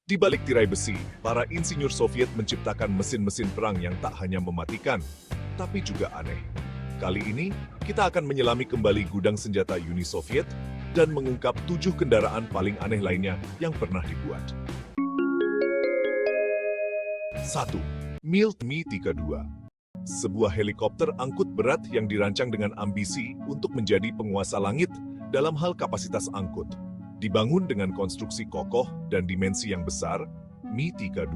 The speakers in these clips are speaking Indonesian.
Di balik tirai besi, para insinyur Soviet menciptakan mesin-mesin perang yang tak hanya mematikan, tapi juga aneh. Kali ini, kita akan menyelami kembali gudang senjata Uni Soviet dan mengungkap 7 kendaraan paling aneh lainnya yang pernah dibuat. 1. Mi-32. Sebuah helikopter angkut berat yang dirancang dengan ambisi untuk menjadi penguasa langit dalam hal kapasitas angkut. Dibangun dengan konstruksi kokoh dan dimensi yang besar, Mi-32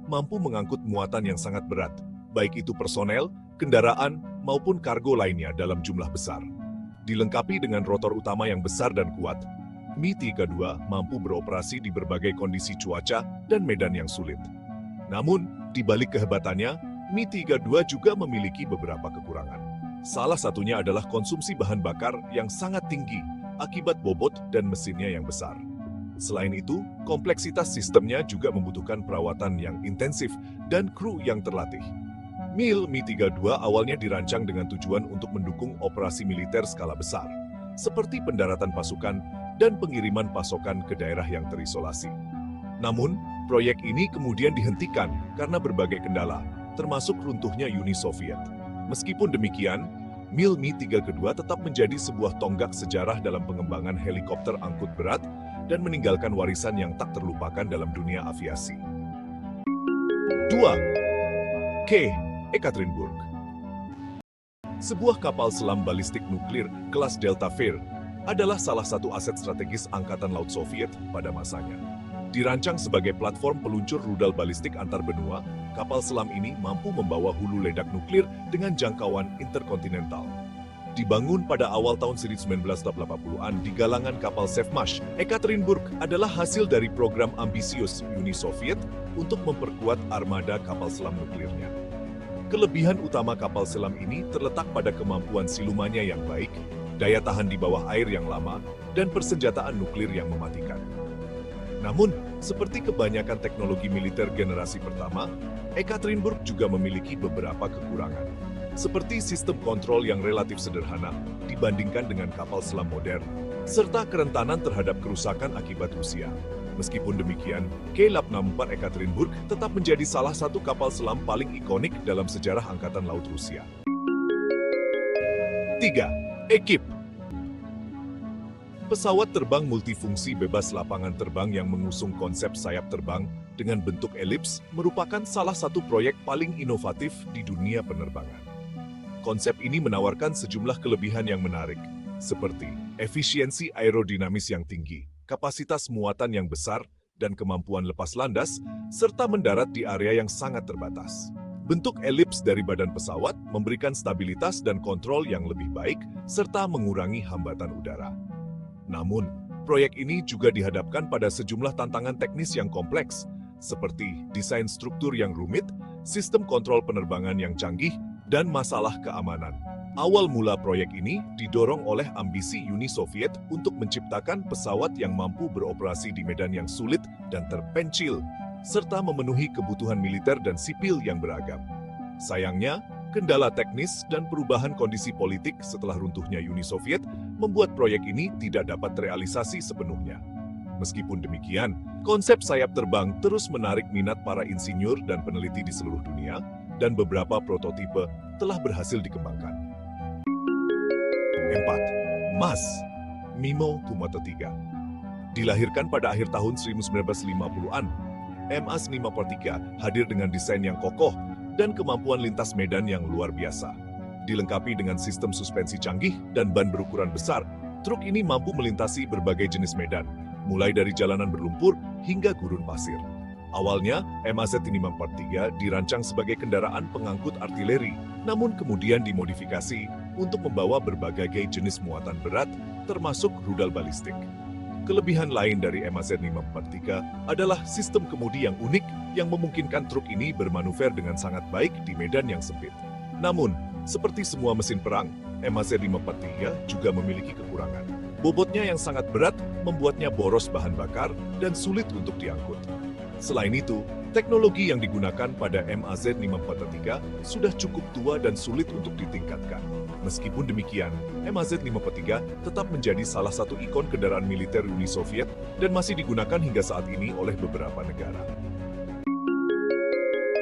mampu mengangkut muatan yang sangat berat, baik itu personel, kendaraan, maupun kargo lainnya dalam jumlah besar. Dilengkapi dengan rotor utama yang besar dan kuat, Mi-32 mampu beroperasi di berbagai kondisi cuaca dan medan yang sulit. Namun, di balik kehebatannya, Mi-32 juga memiliki beberapa kekurangan. Salah satunya adalah konsumsi bahan bakar yang sangat tinggi akibat bobot dan mesinnya yang besar. Selain itu, kompleksitas sistemnya juga membutuhkan perawatan yang intensif dan kru yang terlatih. Mi-32 awalnya dirancang dengan tujuan untuk mendukung operasi militer skala besar, seperti pendaratan pasukan dan pengiriman pasokan ke daerah yang terisolasi. Namun, proyek ini kemudian dihentikan karena berbagai kendala, termasuk runtuhnya Uni Soviet. Meskipun demikian, Mi-32 tetap menjadi sebuah tonggak sejarah dalam pengembangan helikopter angkut berat dan meninggalkan warisan yang tak terlupakan dalam dunia aviasi. 2. K. Ekaterinburg. Sebuah kapal selam balistik nuklir kelas Delta Fair adalah salah satu aset strategis Angkatan Laut Soviet pada masanya. Dirancang sebagai platform peluncur rudal balistik antar benua, kapal selam ini mampu membawa hulu ledak nuklir dengan jangkauan interkontinental. Dibangun pada awal tahun 1980-an di galangan kapal Sevmash, Ekaterinburg adalah hasil dari program ambisius Uni Soviet untuk memperkuat armada kapal selam nuklirnya. Kelebihan utama kapal selam ini terletak pada kemampuan silumannya yang baik, daya tahan di bawah air yang lama, dan persenjataan nuklir yang mematikan. Namun, seperti kebanyakan teknologi militer generasi pertama, Ekaterinburg juga memiliki beberapa kekurangan. Seperti sistem kontrol yang relatif sederhana dibandingkan dengan kapal selam modern, serta kerentanan terhadap kerusakan akibat Rusia. Meskipun demikian, K-84 Ekaterinburg tetap menjadi salah satu kapal selam paling ikonik dalam sejarah Angkatan Laut Rusia. 3. Ekip. Pesawat terbang multifungsi bebas lapangan terbang yang mengusung konsep sayap terbang dengan bentuk elips merupakan salah satu proyek paling inovatif di dunia penerbangan. Konsep ini menawarkan sejumlah kelebihan yang menarik, seperti efisiensi aerodinamis yang tinggi, kapasitas muatan yang besar, dan kemampuan lepas landas, serta mendarat di area yang sangat terbatas. Bentuk elips dari badan pesawat memberikan stabilitas dan kontrol yang lebih baik, serta mengurangi hambatan udara. Namun, proyek ini juga dihadapkan pada sejumlah tantangan teknis yang kompleks, seperti desain struktur yang rumit, sistem kontrol penerbangan yang canggih, dan masalah keamanan. Awal mula proyek ini didorong oleh ambisi Uni Soviet untuk menciptakan pesawat yang mampu beroperasi di medan yang sulit dan terpencil, serta memenuhi kebutuhan militer dan sipil yang beragam. Sayangnya, kendala teknis dan perubahan kondisi politik setelah runtuhnya Uni Soviet membuat proyek ini tidak dapat terrealisasi sepenuhnya. Meskipun demikian, konsep sayap terbang terus menarik minat para insinyur dan peneliti di seluruh dunia, dan beberapa prototipe telah berhasil dikembangkan. 4. MAS Mi-53. Dilahirkan pada akhir tahun 1950-an, MAS-53 hadir dengan desain yang kokoh dan kemampuan lintas medan yang luar biasa. Dilengkapi dengan sistem suspensi canggih dan ban berukuran besar, truk ini mampu melintasi berbagai jenis medan, mulai dari jalanan berlumpur hingga gurun pasir. Awalnya, MAZ-53 dirancang sebagai kendaraan pengangkut artileri, namun kemudian dimodifikasi untuk membawa berbagai jenis muatan berat, termasuk rudal balistik. Kelebihan lain dari MAZ-53 adalah sistem kemudi yang unik yang memungkinkan truk ini bermanuver dengan sangat baik di medan yang sempit. Namun, seperti semua mesin perang, MAZ-53 juga memiliki kekurangan. Bobotnya yang sangat berat membuatnya boros bahan bakar dan sulit untuk diangkut. Selain itu, Teknologi yang digunakan pada MAZ-543 sudah cukup tua dan sulit untuk ditingkatkan. Meskipun demikian, MAZ-543 tetap menjadi salah satu ikon kendaraan militer Uni Soviet dan masih digunakan hingga saat ini oleh beberapa negara.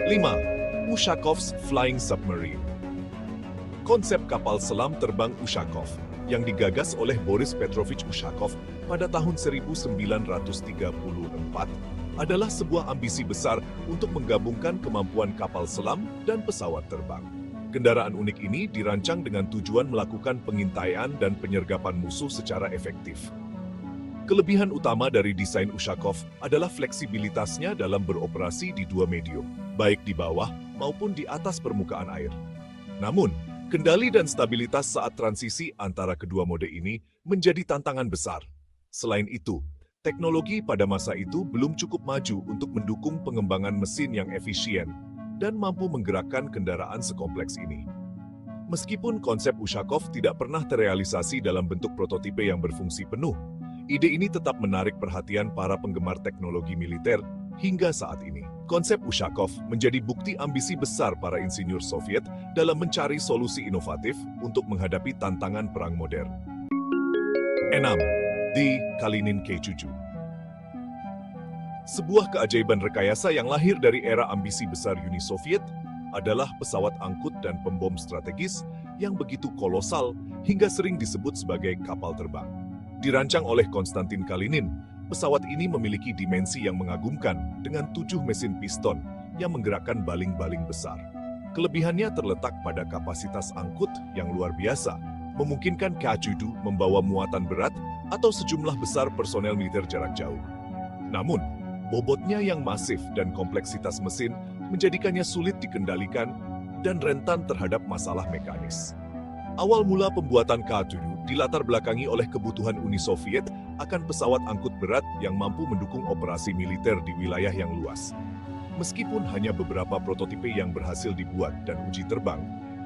5. Ushakov's Flying Submarine. Konsep kapal selam terbang Ushakov yang digagas oleh Boris Petrovich Ushakov pada tahun 1934 adalah sebuah ambisi besar untuk menggabungkan kemampuan kapal selam dan pesawat terbang. Kendaraan unik ini dirancang dengan tujuan melakukan pengintaian dan penyergapan musuh secara efektif. Kelebihan utama dari desain Ushakov adalah fleksibilitasnya dalam beroperasi di dua medium, baik di bawah maupun di atas permukaan air. Namun, kendali dan stabilitas saat transisi antara kedua mode ini menjadi tantangan besar. Selain itu, teknologi pada masa itu belum cukup maju untuk mendukung pengembangan mesin yang efisien dan mampu menggerakkan kendaraan sekompleks ini. Meskipun konsep Ushakov tidak pernah terrealisasi dalam bentuk prototipe yang berfungsi penuh, ide ini tetap menarik perhatian para penggemar teknologi militer hingga saat ini. Konsep Ushakov menjadi bukti ambisi besar para insinyur Soviet dalam mencari solusi inovatif untuk menghadapi tantangan perang modern. 6. The Kalinin K7. Sebuah keajaiban rekayasa yang lahir dari era ambisi besar Uni Soviet adalah pesawat angkut dan pembom strategis yang begitu kolosal hingga sering disebut sebagai kapal terbang. Dirancang oleh Konstantin Kalinin, pesawat ini memiliki dimensi yang mengagumkan dengan 7 mesin piston yang menggerakkan baling-baling besar. Kelebihannya terletak pada kapasitas angkut yang luar biasa, memungkinkan K7 membawa muatan berat atau sejumlah besar personel militer jarak jauh. Namun, bobotnya yang masif dan kompleksitas mesin menjadikannya sulit dikendalikan dan rentan terhadap masalah mekanis. Awal mula pembuatan K7 dilatar belakangi oleh kebutuhan Uni Soviet akan pesawat angkut berat yang mampu mendukung operasi militer di wilayah yang luas. Meskipun hanya beberapa prototipe yang berhasil dibuat dan uji terbang,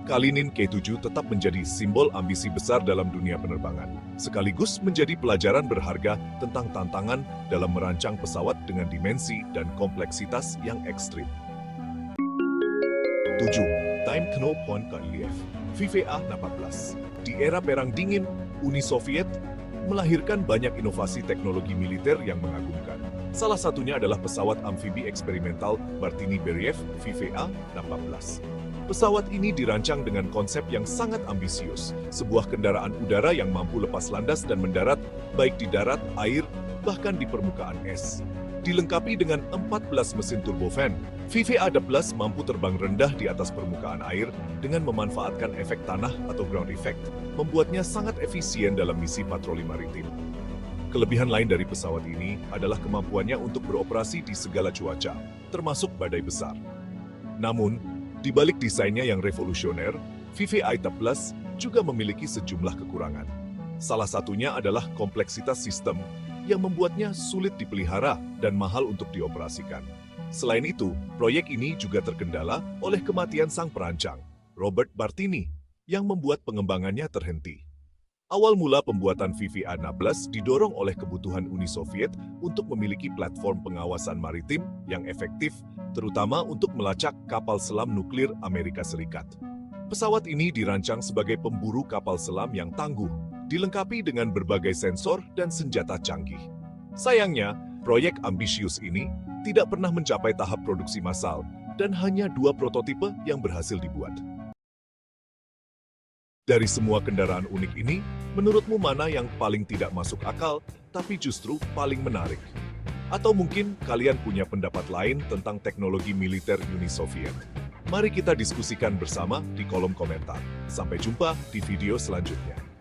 Kalinin K7 tetap menjadi simbol ambisi besar dalam dunia penerbangan, sekaligus menjadi pelajaran berharga tentang tantangan dalam merancang pesawat dengan dimensi dan kompleksitas yang ekstrim. 7. Time Knopon Kailiev, VVA-16. Di era Perang Dingin, Uni Soviet melahirkan banyak inovasi teknologi militer yang mengagumkan. Salah satunya adalah pesawat amfibi eksperimental Bartini-Beriev VVA-16. Pesawat ini dirancang dengan konsep yang sangat ambisius, sebuah kendaraan udara yang mampu lepas landas dan mendarat baik di darat, air, bahkan di permukaan es. Dilengkapi dengan 14 mesin turbofan, VVA-16 mampu terbang rendah di atas permukaan air dengan memanfaatkan efek tanah atau ground effect, membuatnya sangat efisien dalam misi patroli maritim. Kelebihan lain dari pesawat ini adalah kemampuannya untuk beroperasi di segala cuaca, termasuk badai besar. Namun, di balik desainnya yang revolusioner, VVA-16 juga memiliki sejumlah kekurangan. Salah satunya adalah kompleksitas sistem yang membuatnya sulit dipelihara dan mahal untuk dioperasikan. Selain itu, proyek ini juga terkendala oleh kematian sang perancang, Robert Bartini, yang membuat pengembangannya terhenti. Awal mula pembuatan VVA-16 didorong oleh kebutuhan Uni Soviet untuk memiliki platform pengawasan maritim yang efektif, terutama untuk melacak kapal selam nuklir Amerika Serikat. Pesawat ini dirancang sebagai pemburu kapal selam yang tangguh, dilengkapi dengan berbagai sensor dan senjata canggih. Sayangnya, proyek ambisius ini tidak pernah mencapai tahap produksi massal dan hanya 2 prototipe yang berhasil dibuat. Dari semua kendaraan unik ini, menurutmu mana yang paling tidak masuk akal, tapi justru paling menarik? Atau mungkin kalian punya pendapat lain tentang teknologi militer Uni Soviet? Mari kita diskusikan bersama di kolom komentar. Sampai jumpa di video selanjutnya.